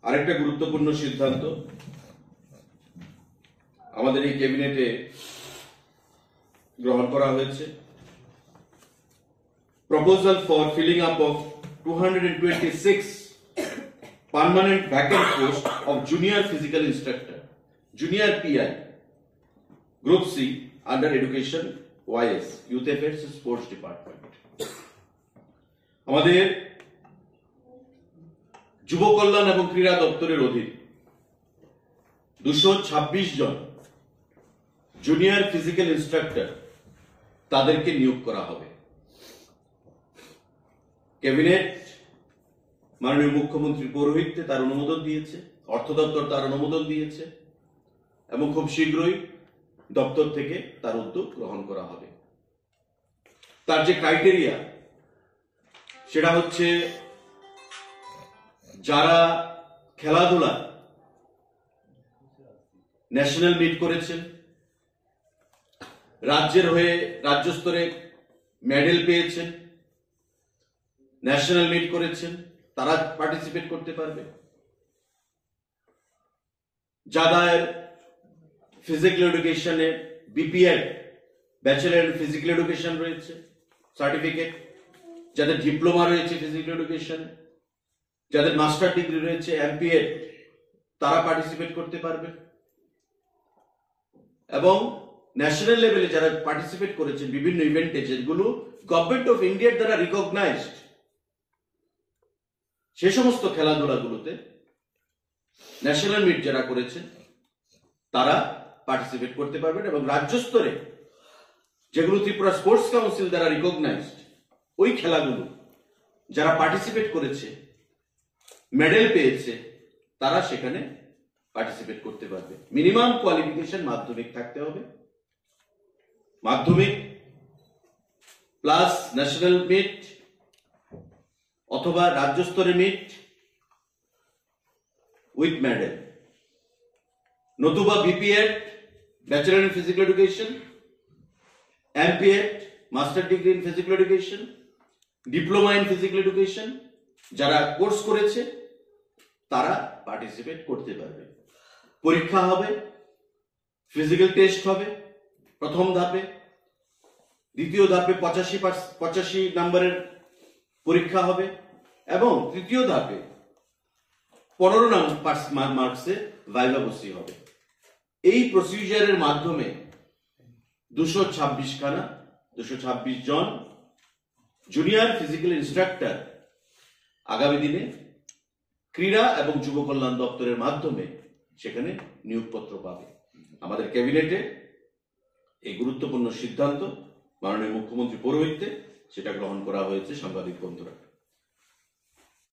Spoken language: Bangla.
আরেকটা গুরুত্বপূর্ণ সিদ্ধান্ত আমাদের এই ক্যাবিনেটে গ্রহণ করা হয়েছে। Proposal for filling up of 226 permanent vacant post of junior physical instructor, junior PI, group C, under education YS, youth affairs sports department. আমাদের যুব কল্যাণ এবং ক্রীড়া দপ্তরের অধীন 226 জন জুনিয়র ফিজিক্যাল ইন্সট্রাক্টর তাদেরকে নিয়োগ করা হবে। ক্যাবিনেট মাননীয় মুখ্যমন্ত্রীর পৌরোহিত্যে তার অনুমোদন দিয়েছে, অর্থ দপ্তর তার অনুমোদন দিয়েছে এবং খুব শীঘ্রই দপ্তর থেকে তার উদ্যোগ গ্রহণ করা হবে। তার যে ক্রাইটেরিয়া সেটা হচ্ছে যারা খেলাধুলা ন্যাশনাল মিট করেছেন, রাজ্যের হয়ে রাজ্য স্তরে মেডেল পেয়েছেন, ন্যাশনাল মিট করেছেন, তারা পার্টিসিপেট করতে পারবে। যাদের ফিজিক্যাল এডুকেশনে BPEd, bachelor in physical education রয়েছে সার্টিফিকেট, যাদের ডিপ্লোমা রয়েছে ফিজিক্যাল এডুকেশনে, যাদের মাস্টার ডিগ্রি রয়েছে এমপিএড, তারা পার্টিসিপেট করতে পারবে। এবং ন্যাশনাল লেভেলে যারা পার্টিসিপেট করেছেন বিভিন্ন ইভেন্টে, যেগুলো গভর্নমেন্ট অফ ইন্ডিয়ার দ্বারা রিকগনাইজড, সে সমস্ত খেলাধুলাগুলোতে ন্যাশনাল মিট যারা করেছেন তারা পার্টিসিপেট করতে পারবেন। এবং রাজ্য স্তরে যেগুলো ত্রিপুরা স্পোর্টস কাউন্সিল দ্বারা রিকগনাইজড, ওই খেলাগুলো যারা পার্টিসিপেট করেছে, মেডেল পেয়েছে, তারা সেখানে পার্টিসিপেট করতে পারবে। মিনিমাম কোয়ালিফিকেশন মাধ্যমিক থাকতে হবে, মাধ্যমিক প্লাস ন্যাশনাল মিট অথবা রাজ্য স্তরে মিট উইথ মেডেল, নতুবা BPEd, bachelor in physical education, MPEd, master degree in physical education, diploma in physical education যারা কোর্স করেছে তারা পার্টিসিপেট করতে পারবে। পরীক্ষা হবে, ফিজিক্যাল টেস্ট হবে প্রথম ধাপে, দ্বিতীয় ধাপে 85 নম্বরের পরীক্ষা হবে এবং তৃতীয় ধাপে 15 মার্কসের ভাইভা বসি হবে। এই প্রসিজারের মাধ্যমে 226 জন জুনিয়র ফিজিক্যাল ইন্সট্রাক্টর আগামী দিনে ক্রীড়া এবং যুব কল্যাণ দপ্তরের মাধ্যমে সেখানে নিয়োগপত্র পাবে। আমাদের ক্যাবিনেটে এই গুরুত্বপূর্ণ সিদ্ধান্ত মাননীয় মুখ্যমন্ত্রী পৌরোহিত্যে সেটা গ্রহণ করা হয়েছে। সাংবাদিক বন্ধুরা,